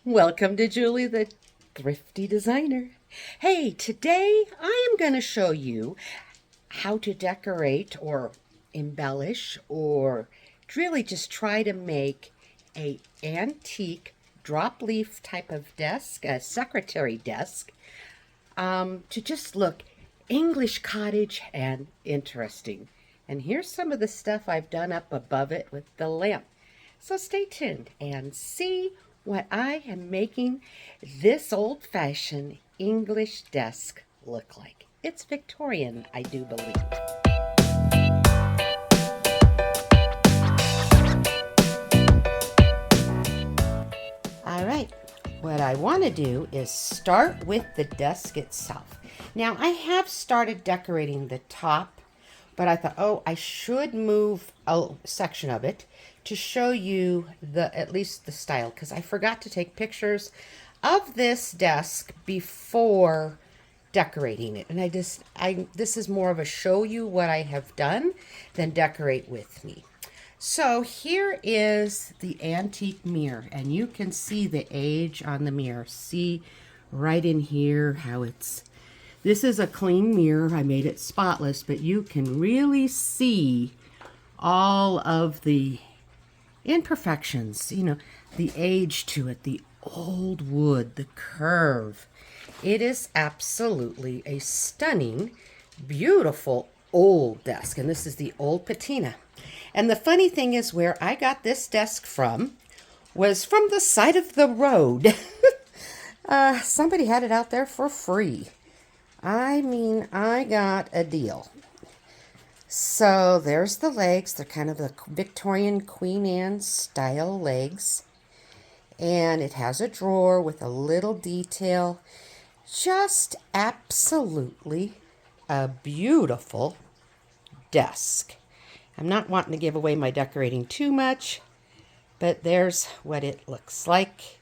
Welcome to Julie the Thrifty Designer. Hey, today I am going to show you how to decorate or embellish or really just try to make a antique drop leaf type of desk, a secretary desk, to just look English cottage and interesting. And here's some of the stuff I've done up above it with the lamp. So stay tuned and see what I am making this old-fashioned English desk look like. It's Victorian, I do believe. All right, what I want to do is start with the desk itself. Now, I have started decorating the top, but I thought, oh, I should move a section of it to show you at least the style, because I forgot to take pictures of this desk before decorating it. And this is more of a show you what I have done than decorate with me. So here is the antique mirror, and you can see the age on the mirror. See right in here how this is a clean mirror. I made it spotless, but you can really see all of the imperfections, the age to it, the old wood, the curve. It is absolutely a stunning, beautiful old desk. And this is the old patina. And the funny thing is, where I got this desk from was from the side of the road. Somebody had it out there for free. I mean, I got a deal. So there's the legs. They're kind of the Victorian Queen Anne style legs. And it has a drawer with a little detail. Just absolutely a beautiful desk. I'm not wanting to give away my decorating too much, but there's what it looks like.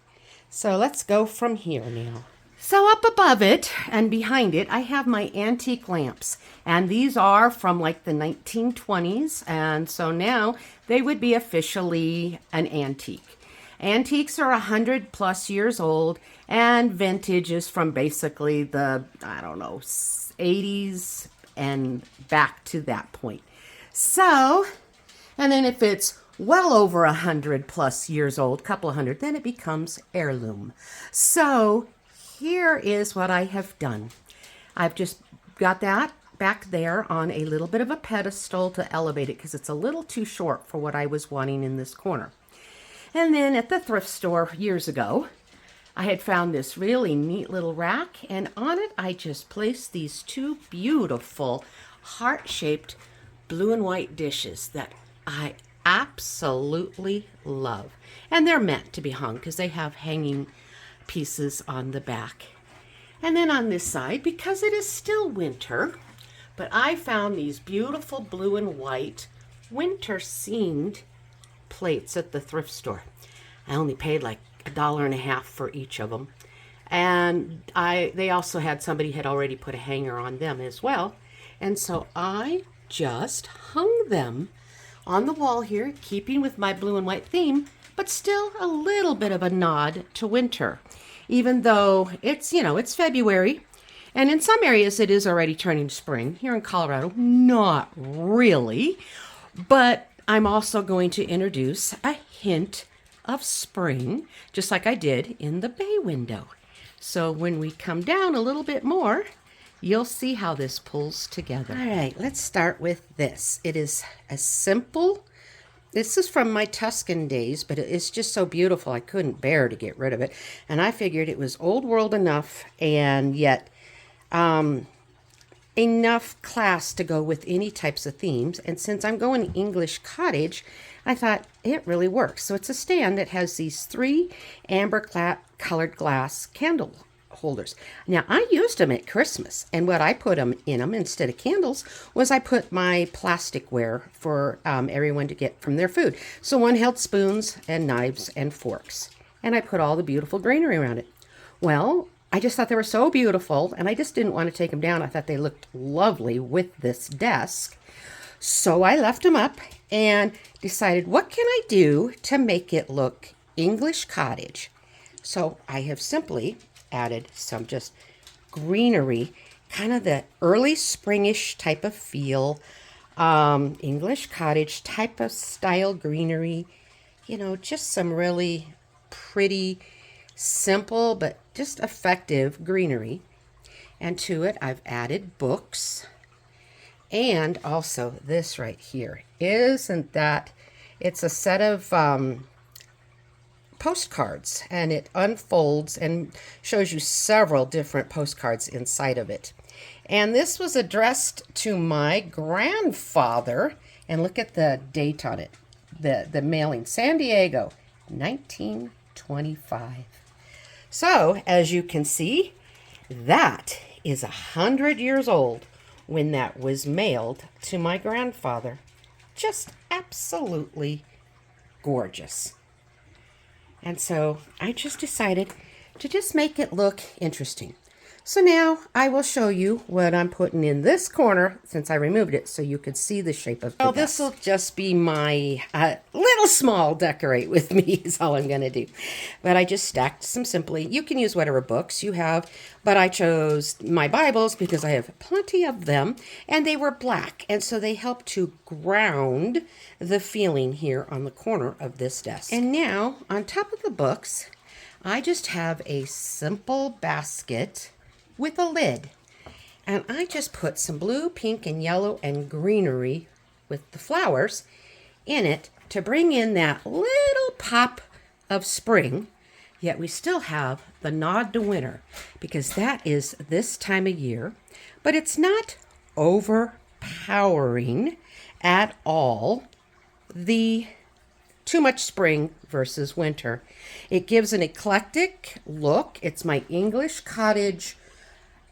So let's go from here now. So up above it and behind it, I have my antique lamps. And these are from like the 1920s. And so now they would be officially an antique. Antiques are 100 plus years old, and vintage is from basically the, 80s and back to that point. So, and then if it's well over 100 plus years old, couple of hundred, then it becomes heirloom. So here is what I have done. I've just got that back there on a little bit of a pedestal to elevate it because it's a little too short for what I was wanting in this corner. And then at the thrift store years ago, I had found this really neat little rack, and on it I just placed these two beautiful heart-shaped blue and white dishes that I absolutely love. And they're meant to be hung because they have hanging pieces on the back. And then on this side, because it is still winter, but I found these beautiful blue and white winter themed plates at the thrift store. I only paid like $1.50 for each of them. And they also somebody had already put a hanger on them as well. And so I just hung them on the wall here, keeping with my blue and white theme, but still a little bit of a nod to winter, even though it's February, and in some areas it is already turning spring. Here in Colorado, not really, but I'm also going to introduce a hint of spring, just like I did in the bay window. So when we come down a little bit more, you'll see how this pulls together. All right, let's start with this. It is a simple, this is from my Tuscan days, but it's just so beautiful I couldn't bear to get rid of it. And I figured it was old world enough and yet enough class to go with any types of themes. And since I'm going English cottage, I thought it really works. So it's a stand that has these 3 amber colored glass candle holders. Now, I used them at Christmas, and what I put them in them instead of candles was I put my plasticware for everyone to get from their food. So one held spoons and knives and forks, and I put all the beautiful greenery around it. Well, I just thought they were so beautiful, and I just didn't want to take them down. I thought they looked lovely with this desk. So I left them up and decided, what can I do to make it look English cottage? So I have simply added some just greenery, kind of the early springish type of feel, English cottage type of style greenery, just some really pretty, simple, but just effective greenery. And to it, I've added books. And also this right here. Isn't that, it's a set of postcards, and it unfolds and shows you several different postcards inside of it. And this was addressed to my grandfather, and look at the date on it, the mailing, San Diego, 1925. So as you can see, that is 100 years old when that was mailed to my grandfather. Just absolutely gorgeous. And so I just decided to just make it look interesting. So now I will show you what I'm putting in this corner since I removed it so you could see the shape of the desk. This will just be my little small decorate with me is all I'm going to do. But I just stacked some simply. You can use whatever books you have, but I chose my Bibles because I have plenty of them, and they were black, and so they help to ground the feeling here on the corner of this desk. And now, on top of the books, I just have a simple basket with a lid. And I just put some blue, pink, and yellow and greenery with the flowers in it to bring in that little pop of spring, yet we still have the nod to winter because that is this time of year, but it's not overpowering at all the too much spring versus winter. It gives an eclectic look. It's my English cottage,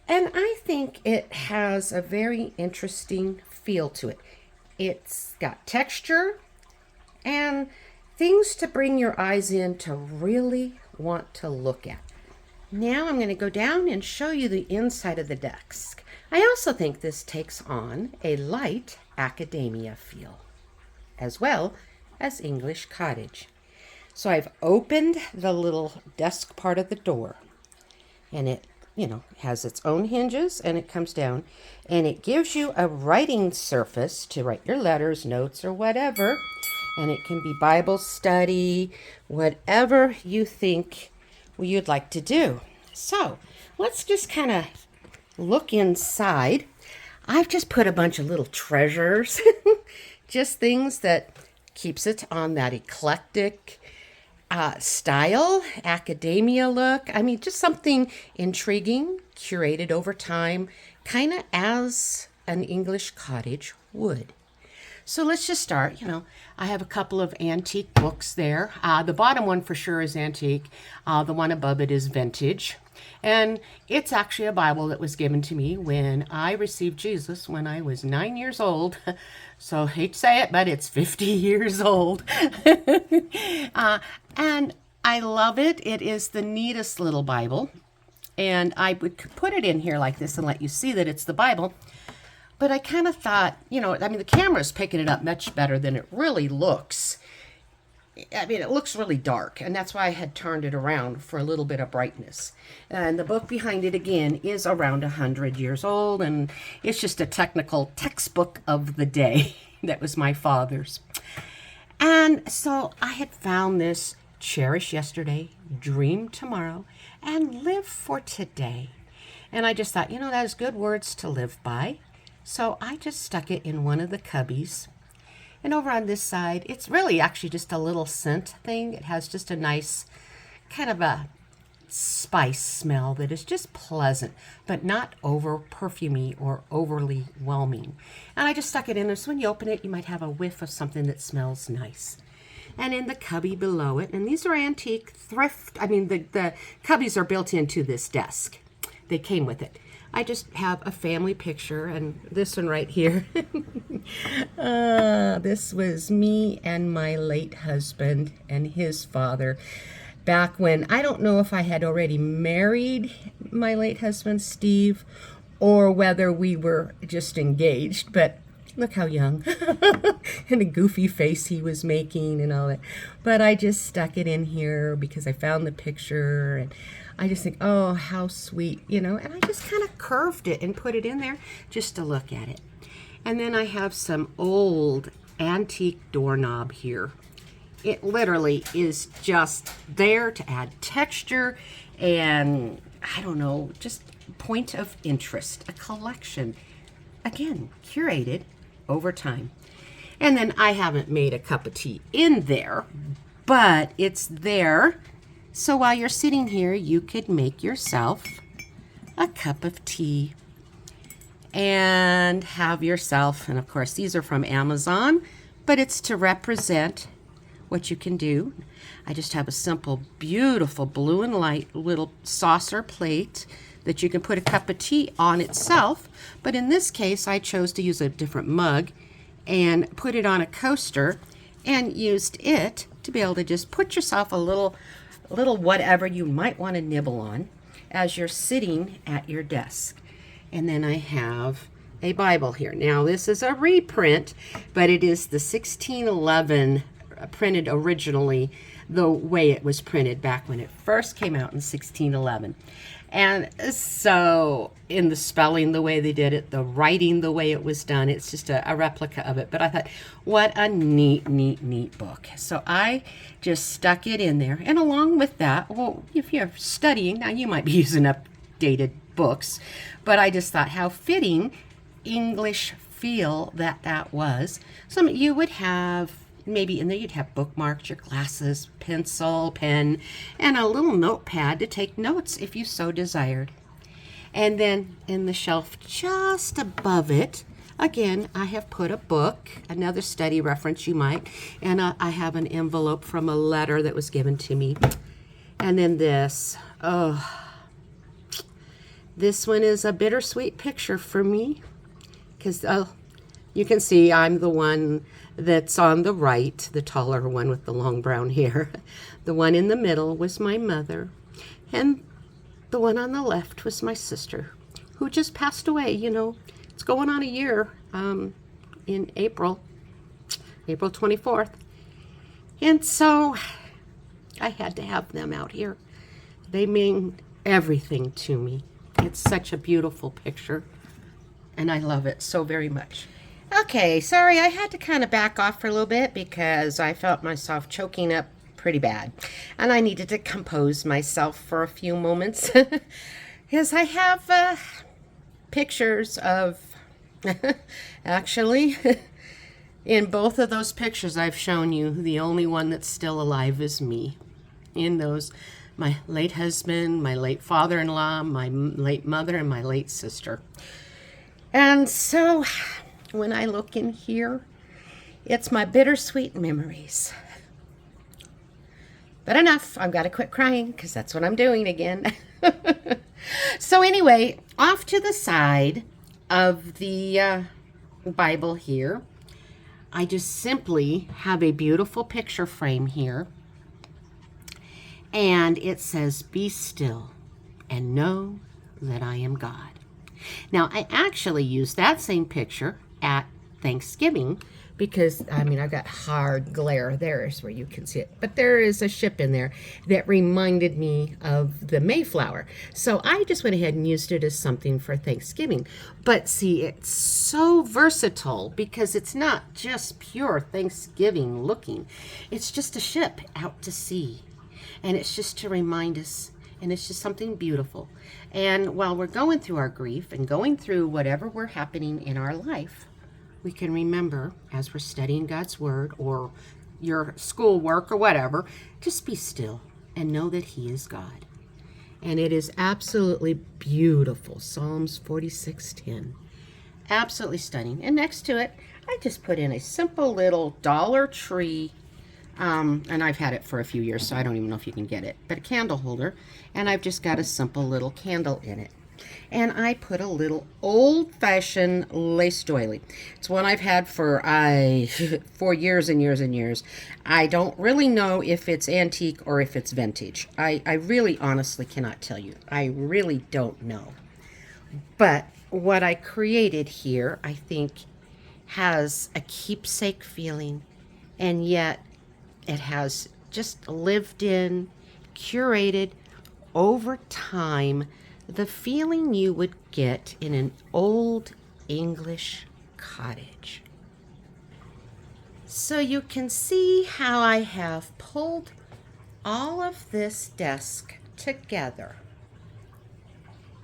and I think it has a very interesting feel to it. It's got texture and things to bring your eyes in to really want to look at. Now I'm going to go down and show you the inside of the desk. I also think this takes on a light academia feel, as well as English cottage. So I've opened the little desk part of the door, and it has its own hinges, and it comes down, and it gives you a writing surface to write your letters, notes, or whatever, and it can be Bible study, whatever you think you'd like to do. So let's just kind of look inside. I've just put a bunch of little treasures, just things that keeps it on that eclectic style, academia look. I mean, just something intriguing, curated over time, kind of as an English cottage would. So let's just start. I have a couple of antique books there. The bottom one for sure is antique. The one above it is vintage. And it's actually a Bible that was given to me when I received Jesus when I was 9 years old. So I hate to say it, but it's 50 years old. And I love it. It is the neatest little Bible. And I would put it in here like this and let you see that it's the Bible. But I kind of thought, the camera's picking it up much better than it really looks. It looks really dark, and that's why I had turned it around for a little bit of brightness. And the book behind it, again, is around 100 years old, and it's just a technical textbook of the day that was my father's. And so I had found this Cherish Yesterday, Dream Tomorrow, and Live for Today. And I just thought, that is good words to live by. So I just stuck it in one of the cubbies. And over on this side, it's really actually just a little scent thing. It has just a nice kind of a spice smell that is just pleasant, but not over perfumey or overly whelming. And I just stuck it in there, so when you open it, you might have a whiff of something that smells nice. And in the cubby below it, and these are antique thrift, the cubbies are built into this desk. They came with it. I just have a family picture, and this one right here. This was me and my late husband and his father back when, I don't know if I had already married my late husband, Steve, or whether we were just engaged, but Look how young. And a goofy face he was making and all that. But I just stuck it in here because I found the picture, and I just think, oh, how sweet, you know, and I just kind of curved it and put it in there just to look at it. And then I have some old antique doorknob here. It literally is just there to add texture and, I don't know, just point of interest, a collection. Again, curated over time. And then I haven't made a cup of tea in there, but it's there. So while you're sitting here, you could make yourself a cup of tea and have yourself, and of course these are from Amazon, but it's to represent what you can do. I just have a simple, beautiful blue and light little saucer plate that you can put a cup of tea on itself, but in this case I chose to use a different mug and put it on a coaster and used it to be able to just put yourself a little whatever you might want to nibble on as you're sitting at your desk. And then I have a Bible here. Now this is a reprint, but it is the 1611 printed originally the way it was printed back when it first came out in 1611. And so in the spelling, the way they did it, the writing, the way it was done, it's just a replica of it. But I thought, what a neat, neat, neat book. So I just stuck it in there. And along with that, well, if you're studying, now you might be using updated books, but I just thought how fitting English feel that was. Some you would have maybe in there you'd have bookmarks, your glasses, pencil, pen, and a little notepad to take notes if you so desired. And then in the shelf just above it, again, I have put a book, another study reference you might, and I have an envelope from a letter that was given to me. And then this, this one is a bittersweet picture for me because you can see I'm the one that's on the right, the taller one with the long brown hair. The one in the middle was my mother, and the one on the left was my sister, who just passed away. You know, it's going on a year in April 24th. And so I had to have them out here. They mean everything to me. It's such a beautiful picture, and I love it so very much. Okay, sorry, I had to kind of back off for a little bit because I felt myself choking up pretty bad. And I needed to compose myself for a few moments. Because I have pictures of, actually, in both of those pictures I've shown you, the only one that's still alive is me. In those, my late husband, my late father-in-law, my late mother, and my late sister. And so when I look in here, it's my bittersweet memories. But enough, I've got to quit crying because that's what I'm doing again. So anyway, off to the side of the Bible here, I just simply have a beautiful picture frame here. And it says, "Be still and know that I am God." Now, I actually used that same picture at Thanksgiving because, I mean, I've got hard glare. There's where you can see it. But there is a ship in there that reminded me of the Mayflower. So I just went ahead and used it as something for Thanksgiving. But see, it's so versatile because it's not just pure Thanksgiving looking. It's just a ship out to sea. And it's just to remind us, and it's just something beautiful. And while we're going through our grief and going through whatever we're happening in our life, we can remember as we're studying God's Word or your schoolwork or whatever, just be still and know that He is God. And it is absolutely beautiful. Psalms 46:10. Absolutely stunning. And next to it, I just put in a simple little Dollar Tree and I've had it for a few years, so I don't even know if you can get it, but a candle holder, and I've just got a simple little candle in it. And I put a little old-fashioned lace doily. It's one I've had for years and years and years. I don't really know if it's antique or if it's vintage. I really honestly cannot tell you. I really don't know. But what I created here, I think, has a keepsake feeling, and yet it has just lived in, curated over time, the feeling you would get in an old English cottage. So you can see how I have pulled all of this desk together.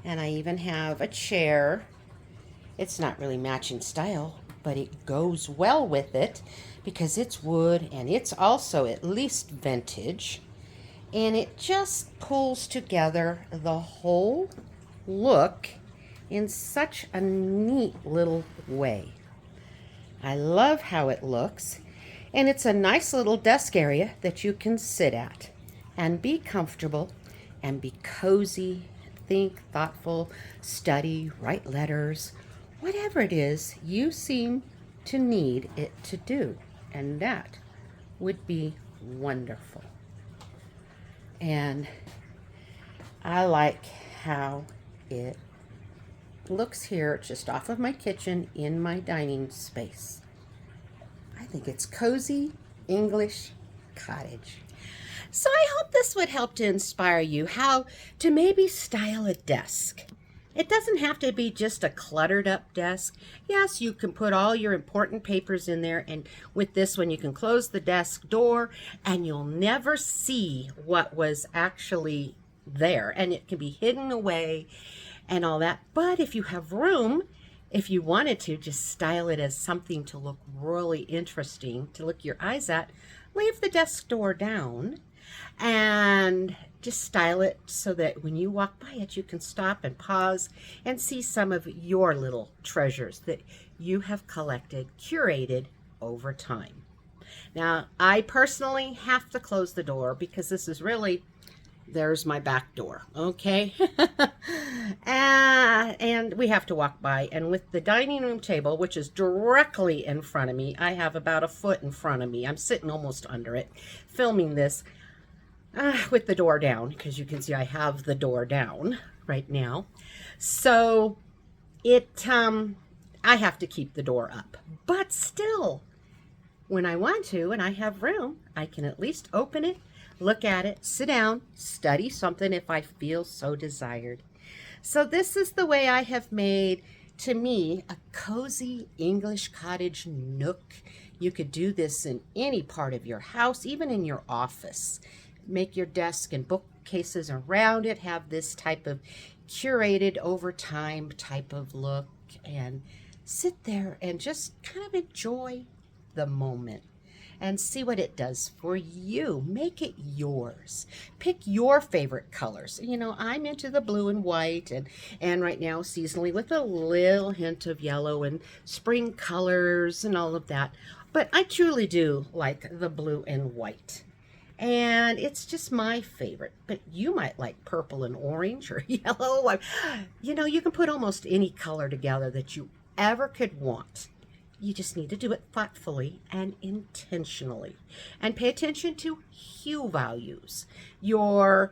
And I even have a chair. It's not really matching style, but it goes well with it because it's wood and it's also at least vintage. And it just pulls together the whole look in such a neat little way. I love how it looks, and it's a nice little desk area that you can sit at and be comfortable and be cozy, think thoughtful, study, write letters, whatever it is you seem to need it to do, and that would be wonderful. And I like how it looks here just off of my kitchen in my dining space. I think it's cozy English cottage. So I hope this would help to inspire you how to maybe style a desk. It doesn't have to be just a cluttered up desk. Yes, you can put all your important papers in there, and with this one you can close the desk door and you'll never see what was actually there, and it can be hidden away and all that. But if you have room, if you wanted to just style it as something to look really interesting, to look your eyes at, leave the desk door down and just style it so that when you walk by it, you can stop and pause and see some of your little treasures that you have collected, curated over time. Now, I personally have to close the door because this is really, there's my back door, okay? And we have to walk by. And with the dining room table, which is directly in front of me, I have about a foot in front of me. I'm sitting almost under it, filming this with the door down, because you can see I have the door down right now. So I have to keep the door up. But still, when I want to and I have room, I can at least open it, look at it, sit down, study something if I feel so desired. So this is the way I have made, to me, a cozy English cottage nook. You could do this in any part of your house, even in your office. Make your desk and bookcases around it have this type of curated over time type of look, and sit there and just kind of enjoy the moment and see what it does for you. Make it yours. Pick your favorite colors. You know, I'm into the blue and white, and right now seasonally with a little hint of yellow and spring colors and all of that. But I truly do like the blue and white. And it's just my favorite, but you might like purple and orange or yellow. You know, you can put almost any color together that you ever could want. You just need to do it thoughtfully and intentionally. And pay attention to hue values. You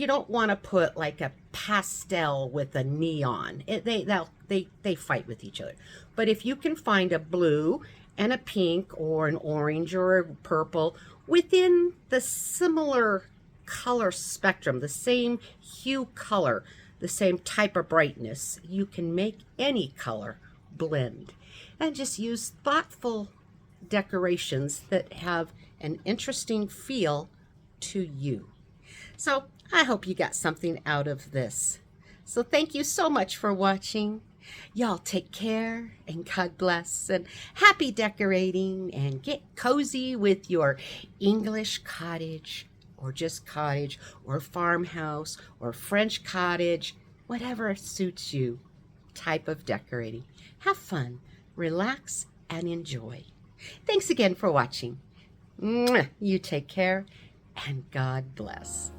don't want to put like a pastel with a neon. They fight with each other. But if you can find a blue and a pink or an orange or a purple within the similar color spectrum, the same hue color, the same type of brightness, you can make any color blend. And just use thoughtful decorations that have an interesting feel to you. So I hope you got something out of this. So thank you so much for watching. Y'all take care, and God bless, and happy decorating, and get cozy with your English cottage, or just cottage, or farmhouse, or French cottage, whatever suits you type of decorating. Have fun, relax, and enjoy. Thanks again for watching. You take care, and God bless.